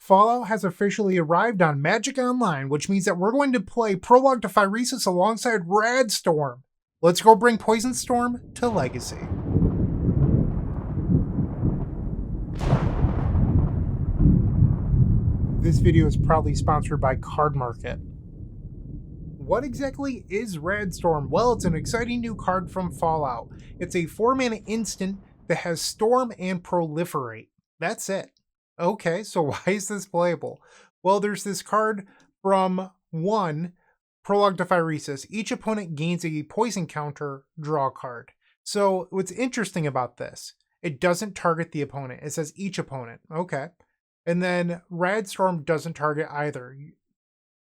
Fallout has officially arrived on Magic Online, which means that we're going to play Prologue to Phyresis alongside Radstorm. Let's go bring Poison Storm to Legacy. This video is proudly sponsored by Card Market. What exactly is Radstorm? Well, it's an exciting new card from Fallout. It's a 4-mana instant that has Storm and Proliferate. That's it. Okay, so why is this playable? Well, there's this card from 1, Prologue to Phyresis. Each opponent gains a poison counter, draw a card. So what's interesting about this, it doesn't target the opponent. It says each opponent. Okay. And then Radstorm doesn't target either.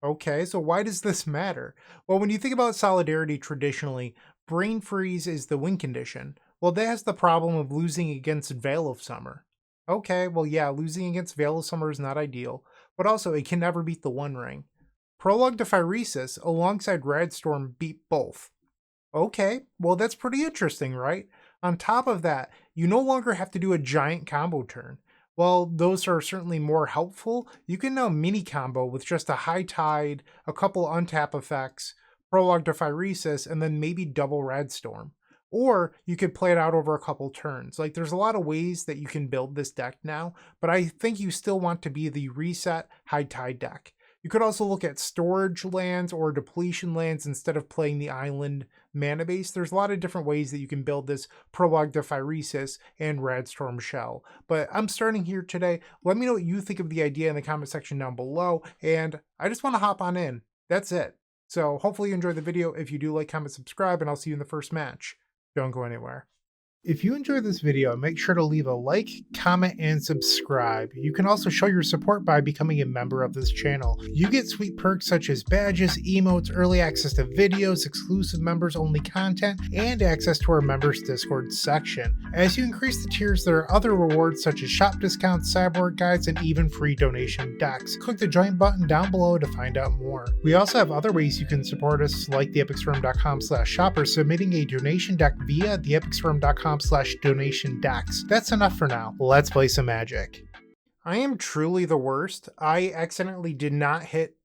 Okay, so why does this matter? Well, when you think about Solidarity traditionally, Brainfreeze is the win condition. Well, that has the problem of losing against Veil of Summer. Okay, well, yeah, losing against Veil of Summer is not ideal, but also it can never beat the One Ring. Prologue to Phyresis alongside Radstorm beat both. Okay, well, that's pretty interesting, right? On top of that, you no longer have to do a giant combo turn. While those are certainly more helpful, you can now mini combo with just a High Tide, a couple untap effects, Prologue to Phyresis, and then maybe double Radstorm. Or you could play it out over a couple turns. Like, there's a lot of ways that you can build this deck now, but I think you still want to be the Reset High Tide deck. You could also look at storage lands or depletion lands instead of playing the island mana base. There's a lot of different ways that you can build this Prologue to Phyresis and Radstorm shell. But I'm starting here today. Let me know what you think of the idea in the comment section down below. And I just want to hop on in. That's it. So hopefully you enjoyed the video. If you do, like, comment, subscribe, and I'll see you in the first match. Don't go anywhere. If you enjoyed this video, make sure to leave a like, comment, and subscribe. You can also show your support by becoming a member of this channel. You get sweet perks such as badges, emotes, early access to videos, exclusive members-only content, and access to our members Discord section. As you increase the tiers, there are other rewards such as shop discounts, cyborg guides, and even free donation decks. Click the join button down below to find out more. We also have other ways you can support us, like theepicstorm.com/shop or submitting a donation deck via theepicstorm.com/donation decks. That's enough for now. Let's play some Magic. I am truly the worst. I accidentally did not hit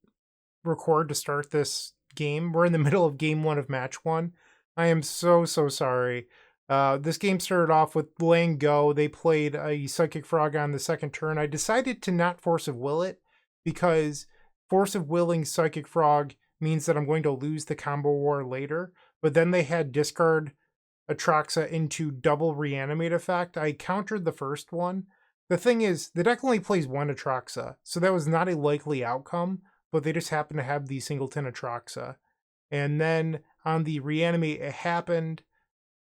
record to start this game. We're in the middle of game 1 of match 1. I am so sorry. This game started off with laying go. They played a Psychic Frog on the second turn. I decided to not Force of Will it because Force of Willing Psychic Frog means that I'm going to lose the combo war later. But then they had discard Atraxa into double reanimate effect. I countered the first one. The thing is, the deck only plays one Atraxa, so that was not a likely outcome, but they just happened to have the singleton Atraxa. And then on the reanimate, it happened.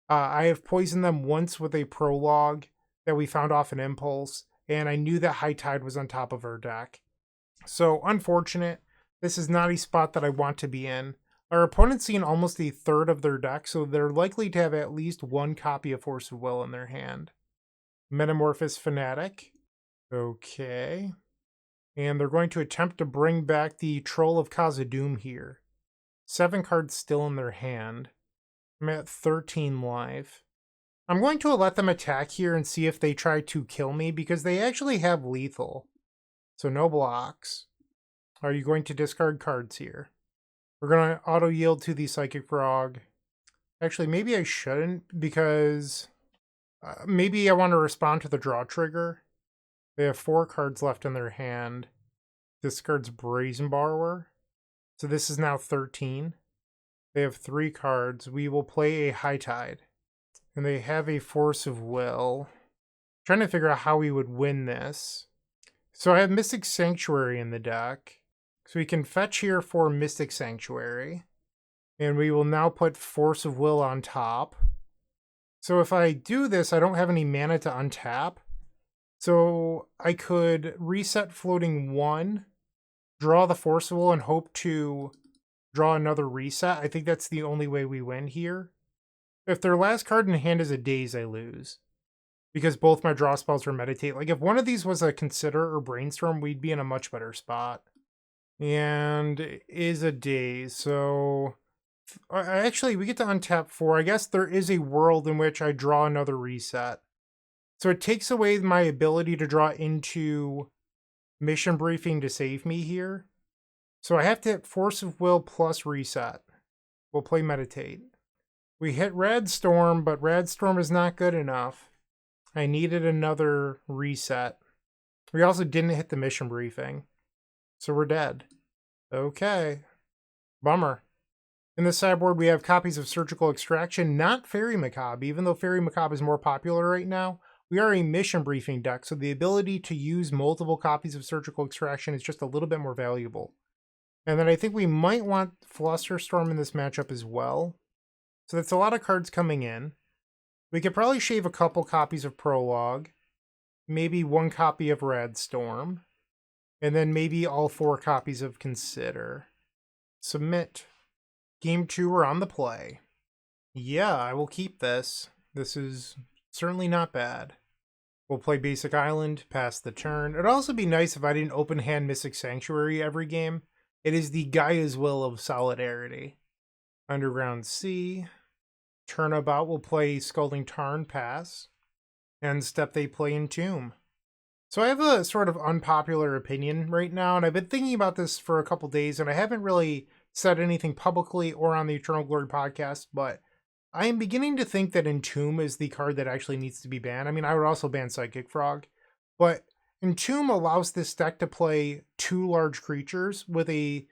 I have poisoned them once with a Prologue that we found off an impulse, and I knew that High Tide was on top of our deck. So, unfortunate. This is not a spot that I want to be in. Our opponent's seen almost a third of their deck, so they're likely to have at least one copy of Force of Will in their hand. Metamorphosis Fanatic. Okay. And they're going to attempt to bring back the Troll of Khazad-dûm here. 7 cards still in their hand. I'm at 13 life. I'm going to let them attack here and see if they try to kill me, because they actually have lethal. So no blocks. Are you going to discard cards here? We're going to auto-yield to the Psychic Frog. Actually, maybe I shouldn't, because maybe I want to respond to the draw trigger. They have 4 cards left in their hand. Discards Brazen Borrower. So this is now 13. They have 3 cards. We will play a High Tide. And they have a Force of Will. I'm trying to figure out how we would win this. So I have Mystic Sanctuary in the deck. So we can fetch here for Mystic Sanctuary. And we will now put Force of Will on top. So if I do this, I don't have any mana to untap. So I could reset floating 1, draw the Force of Will, and hope to draw another reset. I think that's the only way we win here. If their last card in hand is a Daze, I lose. Because both my draw spells are Meditate. Like, if one of these was a Consider or Brainstorm, we'd be in a much better spot. And is a Daze, so actually we get to untap 4. I guess there is a world in which I draw another reset. So it takes away my ability to draw into mission briefing to save me here. So I have to hit Force of Will plus Reset. We'll play Meditate. We hit Radstorm, but Radstorm is not good enough. I needed another reset. We also didn't hit the mission briefing. So we're dead. Okay. Bummer. In the sideboard, we have copies of Surgical Extraction, not Fairy Macabre. Even though Fairy Macabre is more popular right now, we are a mission briefing deck, so the ability to use multiple copies of Surgical Extraction is just a little bit more valuable. And then I think we might want Flusterstorm in this matchup as well. So that's a lot of cards coming in. We could probably shave a couple copies of Prologue, maybe one copy of Radstorm, and then maybe all 4 copies of Consider. Submit. Game 2, we're on the play. Yeah, I will keep this. This is certainly not bad. We'll play Basic Island, pass the turn. It'd also be nice if I didn't open hand Mystic Sanctuary every game. It is the Gaia's Will of Solidarity. Underground Sea. Turnabout will play Scalding Tarn, pass. And step they play Entomb. So I have a sort of unpopular opinion right now, and I've been thinking about this for a couple days, and I haven't really said anything publicly or on the Eternal Glory podcast, but I am beginning to think that Entomb is the card that actually needs to be banned. I mean, I would also ban Psychic Frog, but Entomb allows this deck to play 2 large creatures with a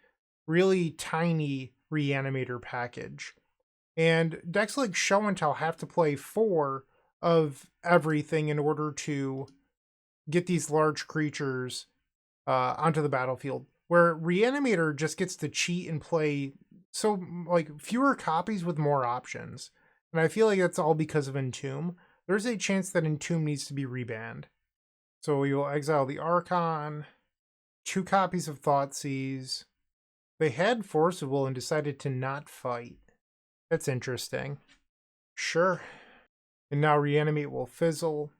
really tiny Reanimator package. And decks like Show and Tell have to play 4 of everything in order to get these large creatures onto the battlefield, where Reanimator just gets to cheat and play so like fewer copies with more options. And I feel like that's all because of Entomb. There's a chance that Entomb needs to be rebanned. So we will exile the Archon, 2 copies of Thoughtseize. They had Force of Will and decided to not fight. That's interesting. Sure. And now Reanimate will fizzle.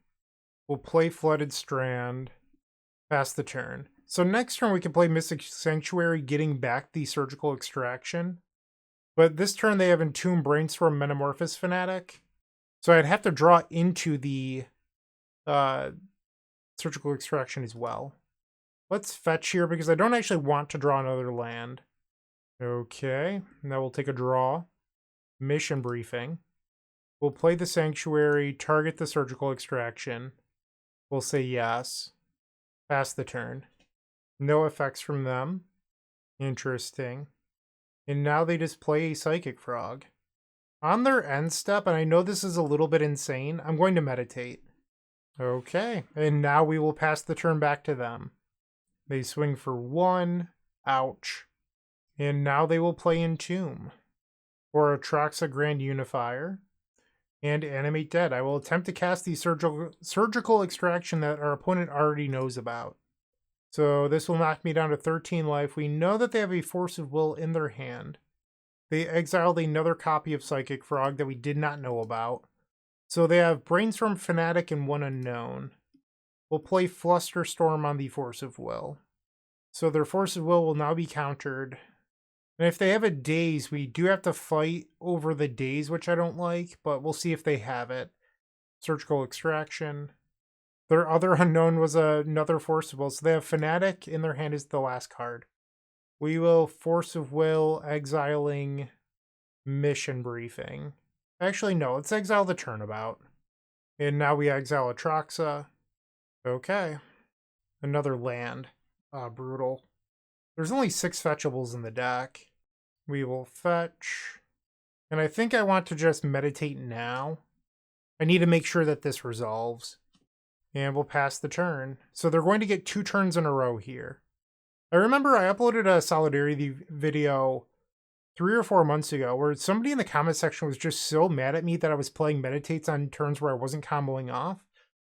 We'll play Flooded Strand. Pass the turn. So next turn we can play Mystic Sanctuary, getting back the Surgical Extraction. But this turn they have Entomb, Brainstorm, Metamorphosis Fanatic. So I'd have to draw into the Surgical Extraction as well. Let's fetch here because I don't actually want to draw another land. Okay, now we'll take a draw. Mission briefing. We'll play the Sanctuary, target the Surgical Extraction. We'll say yes. Pass the turn. No effects from them. Interesting. And now they just play a Psychic Frog. On their end step, and I know this is a little bit insane, I'm going to Meditate. Okay, and now we will pass the turn back to them. They swing for 1. Ouch. And now they will play Entomb. Or Atraxa Grand Unifier. And Animate Dead. I will attempt to cast the surgical Extraction that our opponent already knows about. So this will knock me down to 13 life. We know that they have a Force of Will in their hand. They exiled another copy of Psychic Frog that we did not know about. So they have Brainstorm Fanatic and 1 unknown. We'll play Flusterstorm on the Force of Will. So their Force of Will now be countered. And if they have a Daze, we do have to fight over the Daze, which I don't like, but we'll see if they have it. Surgical Extraction. Their other unknown was another Force of Will, so they have Fanatic in their hand as the last card. We will Force of Will, exiling Mission Briefing. Actually, no, let's exile the Turnabout. And now we exile Atraxa. Okay. Another land. Brutal. There's only 6 fetchables in the deck. We will fetch. And I think I want to just Meditate now. I need to make sure that this resolves. And we'll pass the turn. So they're going to get 2 turns in a row here. I remember I uploaded a Solidarity video 3 or 4 months ago where somebody in the comment section was just so mad at me that I was playing Meditates on turns where I wasn't comboing off.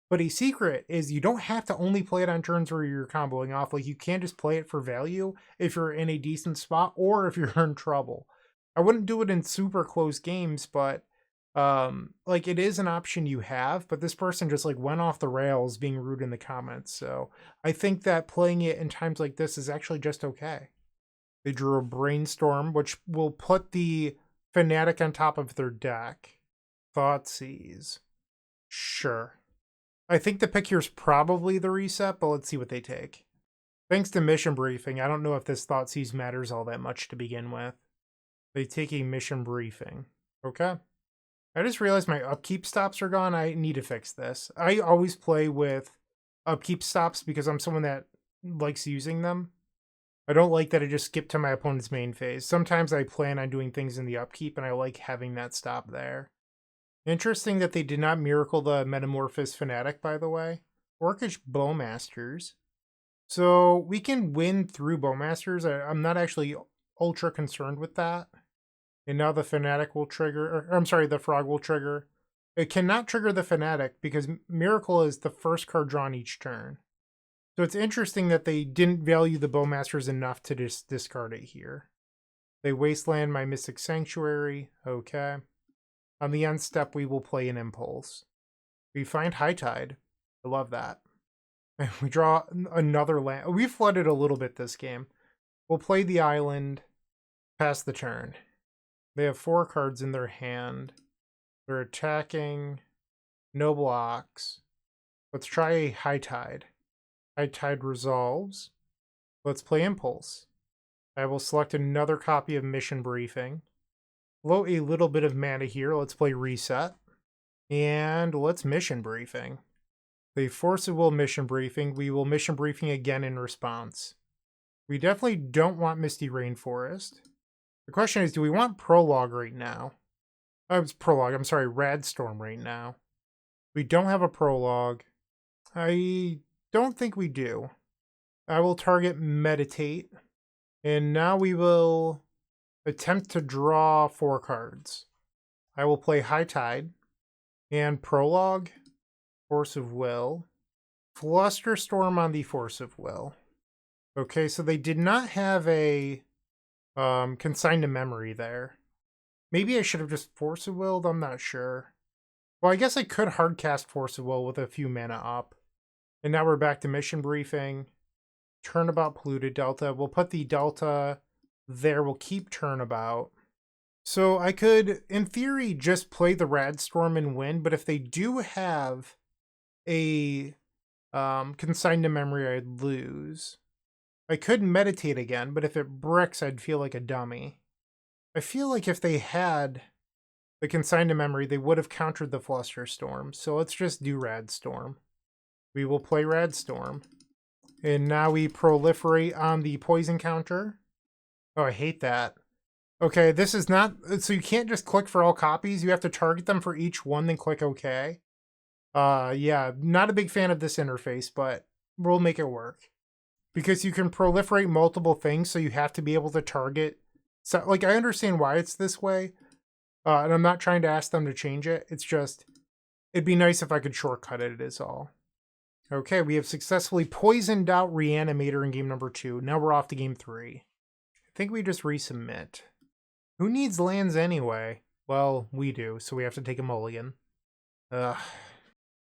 But a secret is you don't have to only play it on turns where you're comboing off. Like, you can just play it for value if you're in a decent spot or if you're in trouble. I wouldn't do it in super close games, but like, it is an option you have. But this person just like went off the rails being rude in the comments. So I think that playing it in times like this is actually just okay. They drew a Brainstorm, which will put the Fanatic on top of their deck. Thoughtseize. Sure. I think the pick here is probably the Reset, but let's see what they take. Thanks to mission briefing, I don't know if this Thoughtseize matters all that much to begin with. They take a mission briefing. Okay. I just realized my upkeep stops are gone. I need to fix this. I always play with upkeep stops because I'm someone that likes using them. I don't like that I just skip to my opponent's main phase. Sometimes I plan on doing things in the upkeep, and I like having that stop there. Interesting that they did not miracle the Metamorphosis Fanatic, by the way. Orcish Bowmasters. So we can win through Bowmasters. I'm not actually ultra concerned with that. And now the Fanatic will trigger, or I'm sorry, the Frog will trigger. It cannot trigger the Fanatic because Miracle is the first card drawn each turn. So it's interesting that they didn't value the Bowmasters enough to just discard it here. They wasteland my Mystic Sanctuary. Okay. On the end step, we will play an Impulse. We find High Tide. I love that. We draw another land. We flooded a little bit this game. We'll play the island, pass the turn. They have 4 cards in their hand. They're attacking. No blocks. Let's try a High Tide. High Tide resolves. Let's play Impulse. I will select another copy of Mission Briefing. Blow a little bit of mana here. Let's play Reset. And let's Mission Briefing. The Force of Will Mission Briefing. We will Mission Briefing again in response. We definitely don't want Misty Rainforest. The question is, do we want Prologue right now? It's Prologue, I'm sorry, Radstorm right now. We don't have a Prologue. I don't think we do. I will target Meditate. And now we will attempt to draw 4 cards. I will play High Tide and Prologue, Force of Will, Flusterstorm on the Force of Will. Okay, so they did not have a Consign to Memory there. Maybe I should have just Force of Willed, I'm not sure. Well, I guess I could hardcast Force of Will with a few mana up. And now we're back to Mission Briefing. Turnabout Polluted Delta. We'll put the Delta there. We'll keep Turnabout. So I could, in theory, just play the Radstorm and win, but if they do have a Consign to Memory, I'd lose. I could Meditate again, but if it bricks, I'd feel like a dummy. I feel like if they had the Consign to Memory, they would have countered the Flusterstorm. So let's just do Radstorm. We will play Radstorm. And now we proliferate on the poison counter. Oh, I hate that. Okay, this is not... So you can't just click for all copies. You have to target them for each one, then click OK. Yeah, not a big fan of this interface, but we'll make it work. Because you can proliferate multiple things, so you have to be able to target. So, like, I understand why it's this way, and I'm not trying to ask them to change it. It's just, it'd be nice if I could shortcut it, is all. Okay, we have successfully poisoned out Reanimator in game number 2. Now we're off to game 3. I think we just resubmit. Who needs lands anyway? Well, we do, so we have to take a mulligan. Ugh.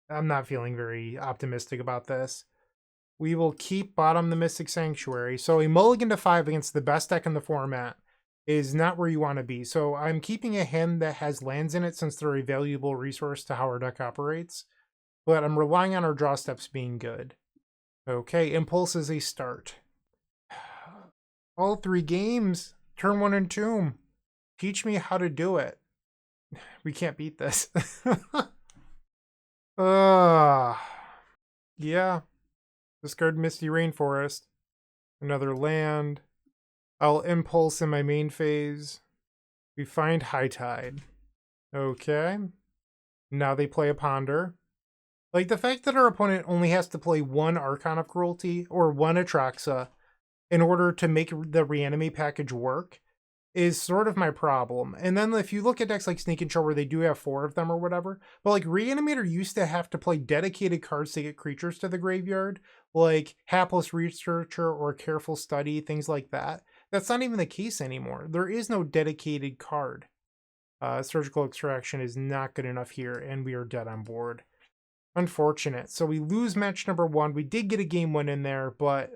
I'm not feeling very optimistic about this. We will keep bottom the Mystic Sanctuary. So a mulligan to 5 against the best deck in the format is not where you want to be. So I'm keeping a hand that has lands in it since they're a valuable resource to how our deck operates. But I'm relying on our draw steps being good. Okay, Impulse is a start. All 3 games. Turn 1 and Tomb. Teach me how to do it. We can't beat this. Yeah. Discard Misty Rainforest. Another land. I'll Impulse in my main phase. We find High Tide. Okay. Now they play a Ponder. Like, the fact that our opponent only has to play 1 Archon of Cruelty or 1 Atraxa in order to make the Reanimate package work is sort of my problem. And then if you look at decks like Sneak and Chill where they do have 4 of them or whatever, but like Reanimator used to have to play dedicated cards to get creatures to the graveyard, like Hapless Researcher or Careful Study, things like that. That's not even the case anymore. There is no dedicated card. Surgical Extraction is not good enough here, and we are dead on board. Unfortunate. So we lose match number 1. We did get a game win in there, but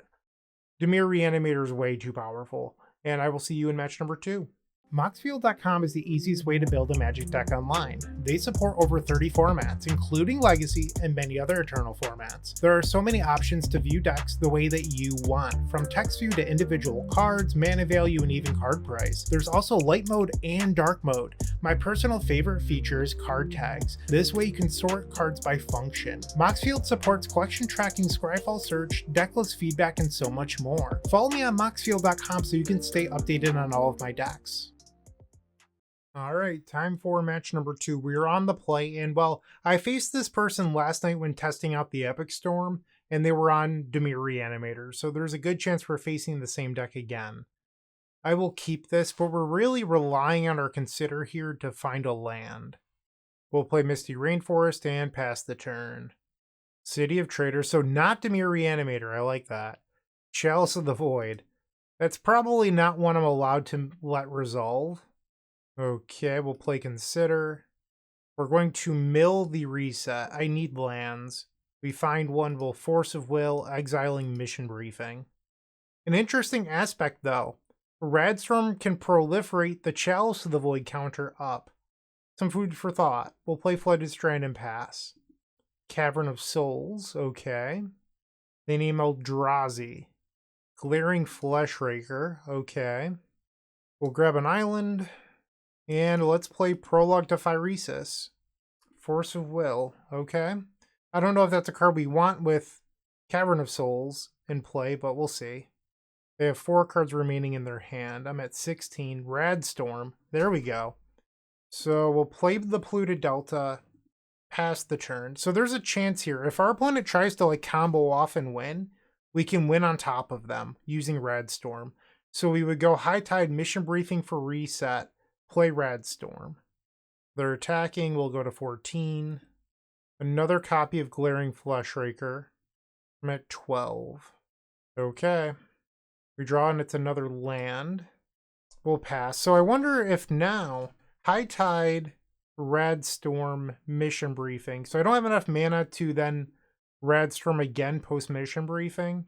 Dimir Reanimator is way too powerful. And I will see you in match number 2. Moxfield.com is the easiest way to build a Magic deck online. They support over 30 formats, including Legacy and many other Eternal formats. There are so many options to view decks the way that you want, from text view to individual cards, mana value, and even card price. There's also light mode and dark mode. My personal favorite feature is card tags. This way you can sort cards by function. Moxfield supports collection tracking, Scryfall search, decklist feedback, and so much more. Follow me on Moxfield.com so you can stay updated on all of my decks. All right, time for match number 2. We're on the play, and well, I faced this person last night when testing out the Epic Storm, and they were on Dimir Reanimator, so there's a good chance we're facing the same deck again. I will keep this, but we're really relying on our Consider here to find a land. We'll play Misty Rainforest and pass the turn. City of Traders, so not Dimir Reanimator, I like that. Chalice of the Void. That's probably not one I'm allowed to let resolve. Okay, we'll play Consider. We're going to mill the Reset. I need lands. We find one, we'll Force of Will, exiling Mission Briefing. An interesting aspect, though. Radstorm can proliferate the Chalice of the Void counter up. Some food for thought. We'll play Flooded Strand and pass. Cavern of Souls, okay. They name Eldrazi. Glaring Fleshraker, okay. We'll grab an island. And let's play Prologue to Phyresis. Force of Will, okay. I don't know if that's a card we want with Cavern of Souls in play, but we'll see. They have 4 cards remaining in their hand. I'm at 16. Radstorm, there we go. So we'll play the Polluted Delta, pass the turn. So there's a chance here. If our opponent tries to combo off and win, we can win on top of them using Radstorm. So we would go High Tide, Mission Briefing for Reset, play Radstorm. They're attacking, we'll go to 14. Another copy of Glaring Fleshraker. I'm at 12. Okay. We draw and it's another land. We'll pass. So I wonder if now, High Tide, Radstorm, Mission Briefing. So I don't have enough mana to then Radstorm again post Mission Briefing.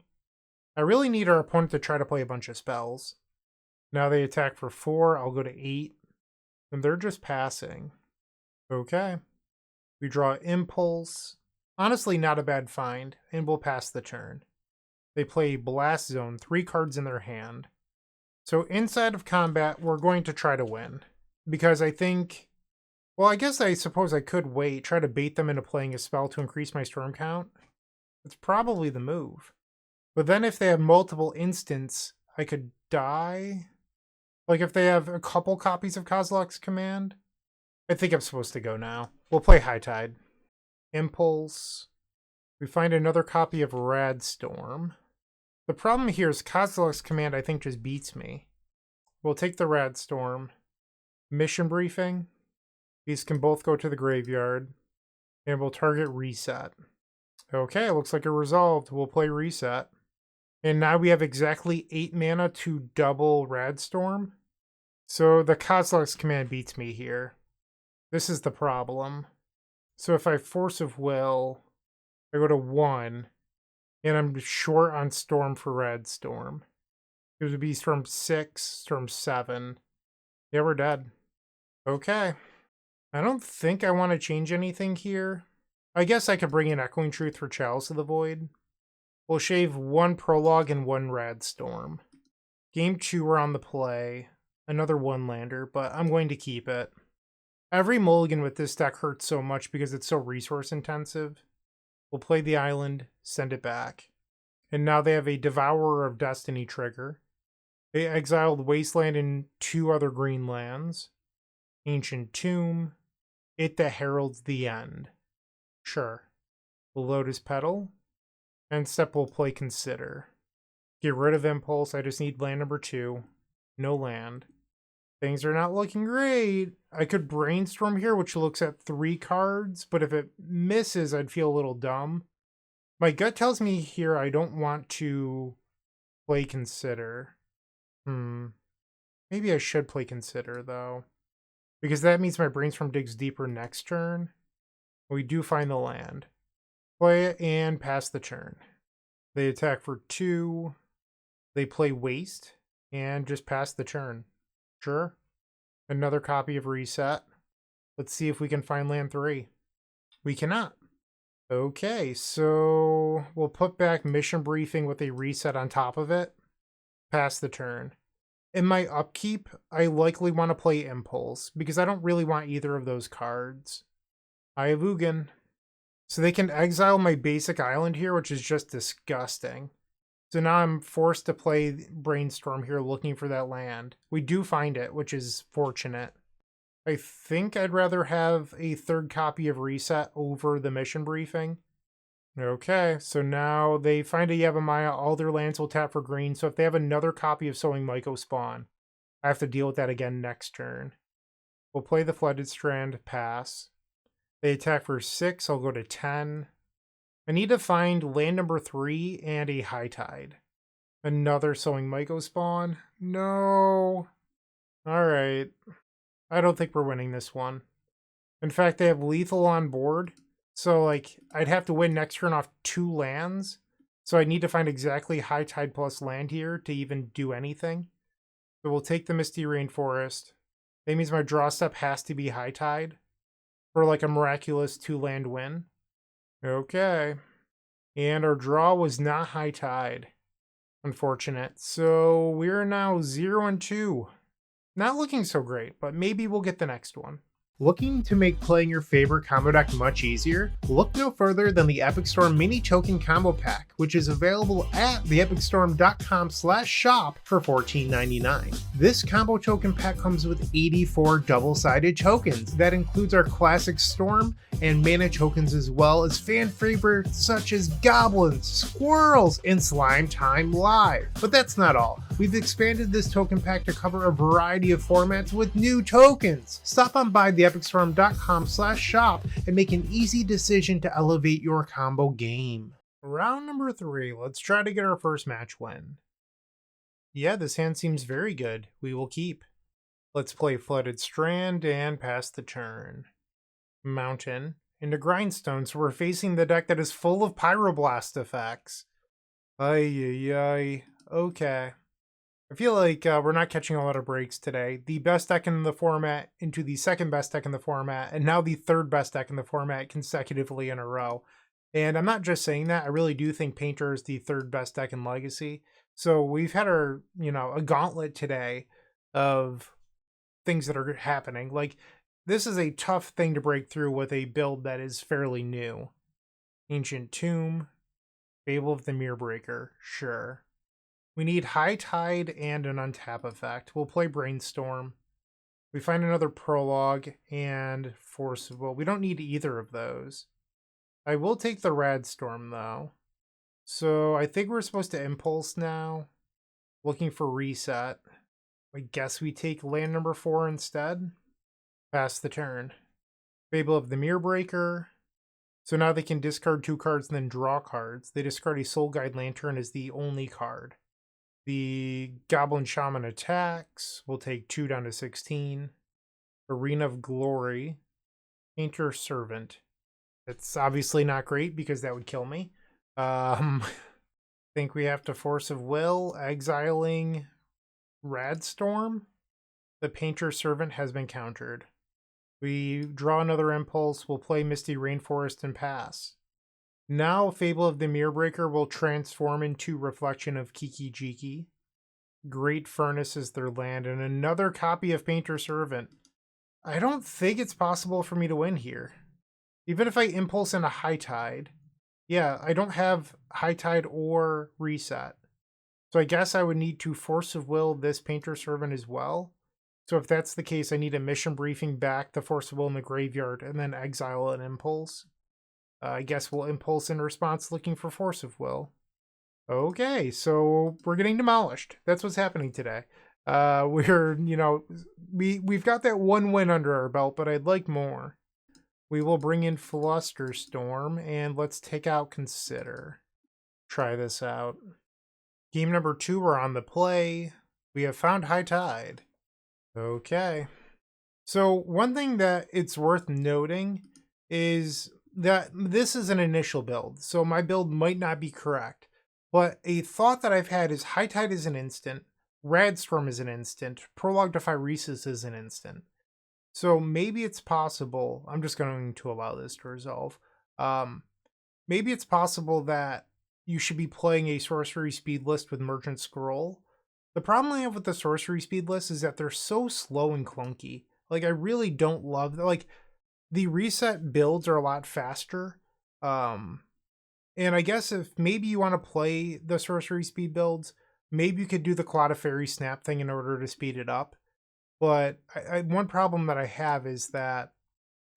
I really need our opponent to try to play a bunch of spells. Now they attack for 4, I'll go to 8. And they're just passing. Okay. We draw Impulse. Honestly, not a bad find. And we'll pass the turn. They play Blast Zone, 3 cards in their hand. So inside of combat, we're going to try to win. Because I think... Well, I guess I suppose I could wait. Try to bait them into playing a spell to increase my storm count. It's probably the move. But then if they have multiple instants, I could die... Like if they have a couple copies of Kozilek's Command, I think I'm supposed to go now. We'll play High Tide. Impulse. We find another copy of Radstorm. The problem here is Kozilek's Command I think just beats me. We'll take the Radstorm. Mission Briefing. These can both go to the graveyard. And we'll target Reset. Okay, looks like it resolved. We'll play Reset. And now we have exactly 8 mana to double Radstorm. So the Kozilek's Command beats me here. This is the problem. So if I Force of Will, I go to 1. And I'm short on Storm for Radstorm. It would be Storm 6, Storm 7. Yeah, we're dead. Okay. I don't think I want to change anything here. I guess I could bring in Echoing Truth for Chalice of the Void. We'll shave 1 Prologue and 1 Radstorm. Game 2, we're on the play. Another 1-lander, but I'm going to keep it. Every mulligan with this deck hurts so much because it's so resource intensive. We'll play the island, send it back. And now they have a Devourer of Destiny trigger. They exiled Wasteland and 2 other green lands. Ancient Tomb. It that heralds the end. Sure. The Lotus Petal. And step will play Consider. Get rid of Impulse. I just need land number 2. No land. Things are not looking great. I could Brainstorm here, which looks at 3 cards, but if it misses, I'd feel a little dumb. My gut tells me here I don't want to play Consider. Maybe I should play Consider, though. Because that means my Brainstorm digs deeper next turn. We do find the land. Play it and pass the turn. They attack for 2. They play Waste and just pass the turn. Sure. Another copy of Reset. Let's see if we can find land 3. We cannot. Okay, so we'll put back mission briefing with a reset on top of it. Pass the turn. In my upkeep, I likely want to play Impulse, because I don't really want either of those cards. I have Ugin. So they can exile my basic island here, which is just disgusting. So now I'm forced to play Brainstorm here looking for that land. We do find it, which is fortunate. I think I'd rather have a third copy of Reset over the mission briefing. Okay, so now they find a Yavimaya, all their lands will tap for green, so if they have another copy of Sowing Myco spawn, I have to deal with that again next turn. We'll play the Flooded Strand, pass. They attack for 6, I'll go to 10. I need to find land number 3 and a High Tide. Another Sowing Myco spawn? No. Alright. I don't think we're winning this one. In fact, they have lethal on board. So, like, I'd have to win next turn off 2 lands. So I need to find exactly High Tide plus land here to even do anything. So we'll take the Misty Rainforest. That means my draw step has to be High Tide for, like, a miraculous 2-land win. Okay. And our draw was not High Tide. Unfortunate. So we're now 0-2. Not looking so great, but maybe we'll get the next one. Looking to make playing your favorite combo deck much easier? Look no further than the Epic Storm Mini Token Combo Pack, which is available at theepicstorm.com/shop for $14.99. This combo token pack comes with 84 double-sided tokens. That includes our classic Storm and mana tokens, as well as fan favorites such as Goblins, Squirrels, and Slime Time Live. But that's not all. We've expanded this token pack to cover a variety of formats with new tokens. Stop on by theepicstorm.com/shop and make an easy decision to elevate your combo game. Round number 3, let's try to get our first match win. Yeah, this hand seems very good. We will keep. Let's play Flooded Strand and pass the turn. Mountain into Grindstone, so we're facing the deck that is full of Pyroblast effects. Ay. Okay. I feel like we're not catching a lot of breaks today. The best deck in the format into the second best deck in the format, and now the third best deck in the format consecutively in a row. And I'm not just saying that. I really do think Painter is the third best deck in Legacy. So we've had our, a gauntlet today of things that are happening. Like, this is a tough thing to break through with a build that is fairly new. Ancient Tomb, Fable of the Mirrorbreaker, sure. We need High Tide and an untap effect. We'll play Brainstorm. We find another Prologue and Forcible. We don't need either of those. I will take the Radstorm, though. So I think we're supposed to Impulse now. Looking for Reset. I guess we take land number 4 instead. Pass the turn. Fable of the Mirrorbreaker. So now they can discard 2 cards and then draw cards. They discard a Soul Guide Lantern as the only card. The Goblin Shaman attacks. We'll take 2 down to 16. Arena of Glory. Painter Servant. It's obviously not great because that would kill me. I think we have to Force of Will, exiling Radstorm. The Painter Servant has been countered. We draw another Impulse. We'll play Misty Rainforest and pass. Now Fable of the Mirrorbreaker will transform into Reflection of Kiki Jiki. Great Furnace is their land, and another copy of Painter Servant. I don't think it's possible for me to win here. Even if I Impulse in a High Tide. Yeah, I don't have High Tide or Reset. So I guess I would need to Force of Will this Painter Servant as well. So if that's the case, I need a mission briefing back the Force of Will in the graveyard and then exile an Impulse. I guess we'll Impulse in response looking for Force of Will. Okay, so we're getting demolished. That's what's happening today. We're, we've got that 1 win under our belt, but I'd like more. We will bring in Flusterstorm, and let's take out Consider. Try this out. Game number 2, we're on the play. We have found High Tide. Okay. So one thing that it's worth noting is that this is an initial build, so my build might not be correct. But a thought that I've had is High Tide is an instant. Radstorm is an instant. Prologue to Phyresis is an instant. So maybe it's possible, I'm just going to allow this to resolve. Maybe it's possible that you should be playing a sorcery speed list with Merchant Scroll. The problem I have with the sorcery speed list is that they're so slow and clunky. Like, I really don't love them. Like, the reset builds are a lot faster. And I guess if maybe you want to play the sorcery speed builds, maybe you could do the Cloud of Fairy Snap thing in order to speed it up. But one problem that I have is that,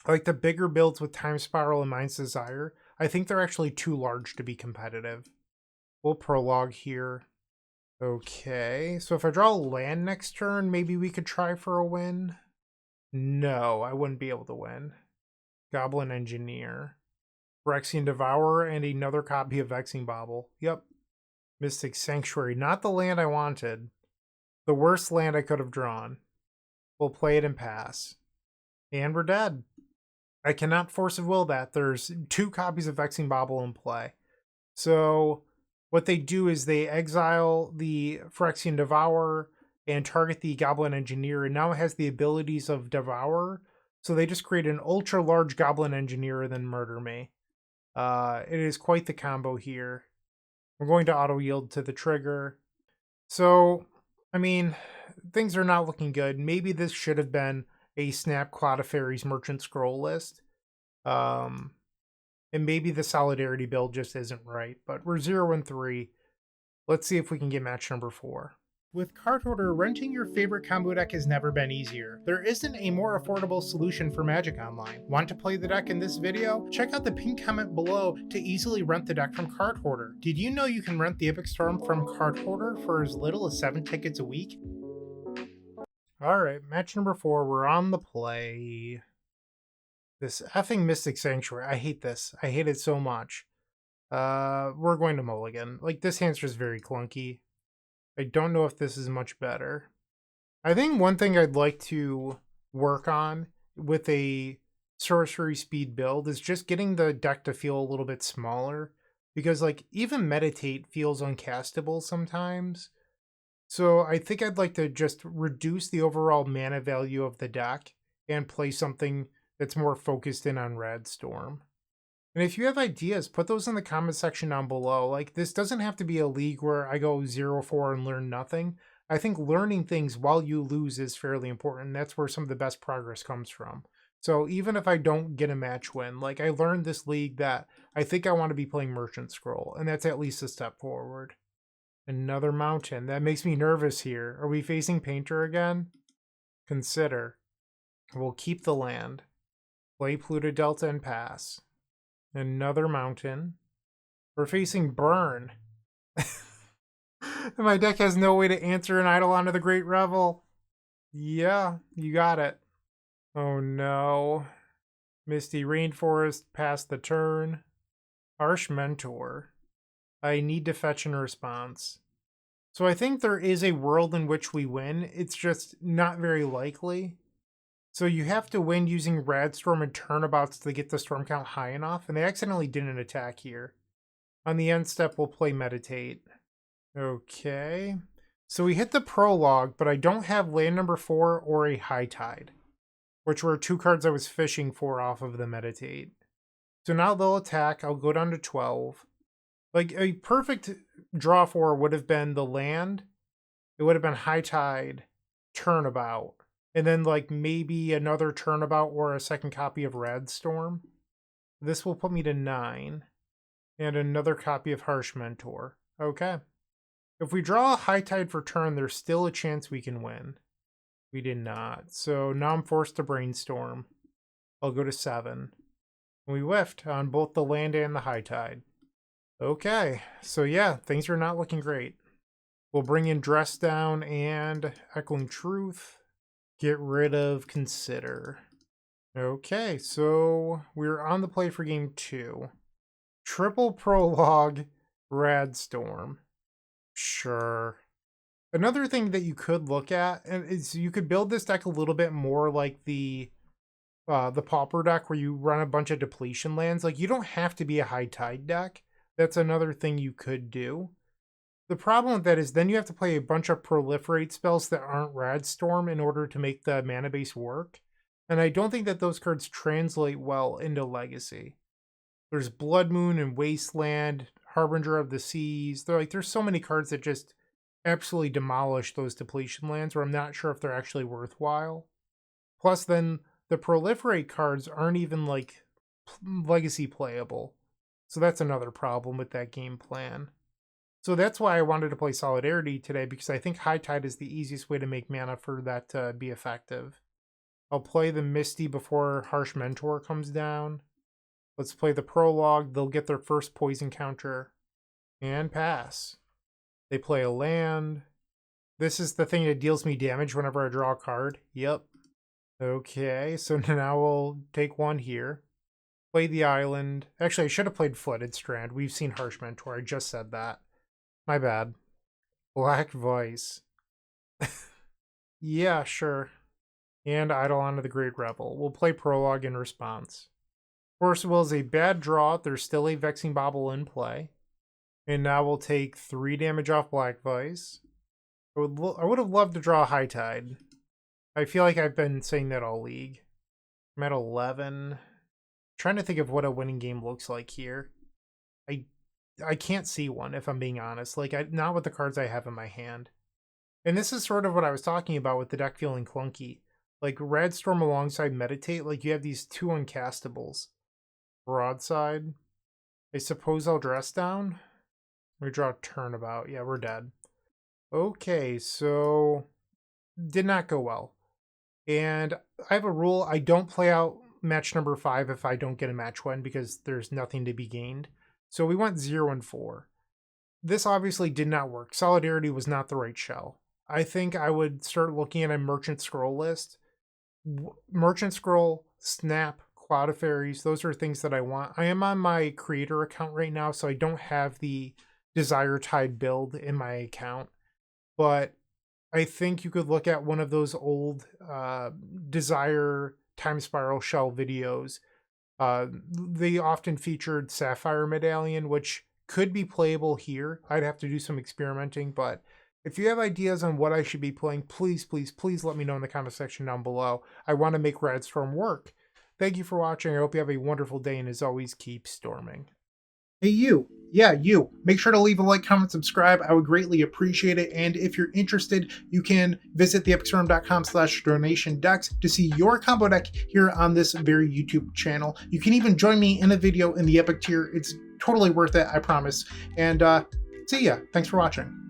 like, the bigger builds with Time Spiral and Mind's Desire, I think they're actually too large to be competitive. We'll Prologue here. Okay, so if I draw a land next turn, maybe we could try for a win. No, I wouldn't be able to win. Goblin Engineer. Phyrexian Devourer and another copy of Vexing Bauble. Yep. Mystic Sanctuary. Not the land I wanted. The worst land I could have drawn. We'll play it and pass. And we're dead. I cannot force of will that. There's 2 copies of Vexing Bauble in play. So what they do is they exile the Phyrexian Devourer and target the Goblin Engineer, and now it has the abilities of Devourer. So they just create an ultra large Goblin Engineer and then murder me. It is quite the combo here. I'm going to auto yield to the trigger. So, I mean, things are not looking good. Maybe this should have been a Snap Cloud of Fairies Merchant Scroll list. And maybe the Solidarity build just isn't right. But we're 0-3. Let's see if we can get match number 4. With Card Hoarder, renting your favorite combo deck has never been easier. There isn't a more affordable solution for Magic Online. Want to play the deck in this video? Check out the pinned comment below to easily rent the deck from Card Hoarder. Did you know you can rent the Epic Storm from Card Hoarder for as little as 7 tickets a week? Alright, match number 4, we're on the play. This effing Mystic Sanctuary, I hate this. I hate it so much. We're going to mulligan. Like, this hand's just very clunky. I don't know if this is much better. I think one thing I'd like to work on with a sorcery speed build is just getting the deck to feel a little bit smaller. Because, like, even Meditate feels uncastable sometimes. So I think I'd like to just reduce the overall mana value of the deck and play something that's more focused in on Radstorm. And if you have ideas, put those in the comment section down below. Like, this doesn't have to be a league where I go 0-4 and learn nothing. I think learning things while you lose is fairly important. That's where some of the best progress comes from. So even if I don't get a match win, like, I learned this league that I think I want to be playing Merchant Scroll, and that's at least a step forward. Another mountain. That makes me nervous here. Are we facing Painter again? Consider. We'll keep the land. Play Pluto Delta and pass. Another mountain. We're facing Burn. My deck has no way to answer an Eidolon of the Great Revel. Yeah, you got it. Oh no. Misty Rainforest, pass the turn. Harsh Mentor. I need to fetch in response. So I think there is a world in which we win. It's just not very likely. So you have to win using Radstorm and Turnabouts to get the storm count high enough, and they accidentally didn't attack here. On the end step, we'll play Meditate. Okay. So we hit the Prologue, but I don't have land number 4 or a High Tide, which were 2 cards I was fishing for off of the Meditate. So now they'll attack. I'll go down to 12. Like, a perfect draw for would have been the land. It would have been High Tide, Turnabout. And then, like, maybe another Turnabout or a second copy of Radstorm. This will put me to 9. And another copy of Harsh Mentor. Okay. If we draw a High Tide for turn, there's still a chance we can win. We did not. So now I'm forced to Brainstorm. I'll go to 7. We whiffed on both the land and the High Tide. Okay. So yeah, things are not looking great. We'll bring in Dress Down and Echoing Truth. Get rid of Consider. Okay, so we're on the play for game 2. Triple Prologue, Radstorm. Sure. Another thing that you could look at is you could build this deck a little bit more like the Pauper deck where you run a bunch of depletion lands. Like, you don't have to be a High Tide deck. That's another thing you could do. The problem with that is then you have to play a bunch of proliferate spells that aren't Radstorm in order to make the mana base work. And I don't think that those cards translate well into Legacy. There's Blood Moon and Wasteland, Harbinger of the Seas. There's so many cards that just absolutely demolish those depletion lands where I'm not sure if they're actually worthwhile. Plus, then the proliferate cards aren't even like Legacy playable. So that's another problem with that game plan. So that's why I wanted to play Solidarity today, because I think High Tide is the easiest way to make mana for that to be effective. I'll play the Misty before Harsh Mentor comes down. Let's play the Prologue. They'll get their first poison counter and pass. They play a land. This is the thing that deals me damage whenever I draw a card. Yep. Okay, so now we'll take one here. Play the island. Actually, I should have played Flooded Strand. We've seen Harsh Mentor. I just said that. My bad. Black Vice. Yeah, sure. And Eidolon of the Great Revel. We'll play Prologue in response. Force Will is a bad draw. There's still a Vexing Bauble in play. And now we'll take 3 damage off Black Vice. I would have loved to draw High Tide. I feel like I've been saying that all league. I'm at 11. Trying to think of what a winning game looks like here. I can't see one, if I'm being honest. Not with the cards I have in my hand. And this is sort of what I was talking about with the deck feeling clunky. Like Radstorm alongside Meditate, you have these 2 uncastables. Broadside. I suppose I'll dress down. We draw Turnabout. Yeah, we're dead. Okay, so did not go well. And I have a rule. I don't play out match number 5 if I don't get a match win, because there's nothing to be gained. So we went 0-4. This obviously did not work. Solidarity was not the right shell. I think I would start looking at a Merchant Scroll list. Merchant Scroll, Snap, Cloud of Fairies, those are things that I want. I am on my creator account right now, so I don't have the Desire Tide build in my account. But I think you could look at one of those old Desire Time Spiral shell videos. They often featured Sapphire Medallion, which could be playable here. I'd have to do some experimenting, but if you have ideas on what I should be playing, please, please, please let me know in the comment section down below. I want to make Radstorm work. Thank you for watching. I hope you have a wonderful day, and as always, keep storming. Hey, you. Yeah, you. Make sure to leave a like, comment, subscribe. I would greatly appreciate it. And if you're interested, you can visit theepicstorm.com/donation decks to see your combo deck here on this very YouTube channel. You can even join me in a video in the Epic tier. It's totally worth it, I promise. And see ya. Thanks for watching.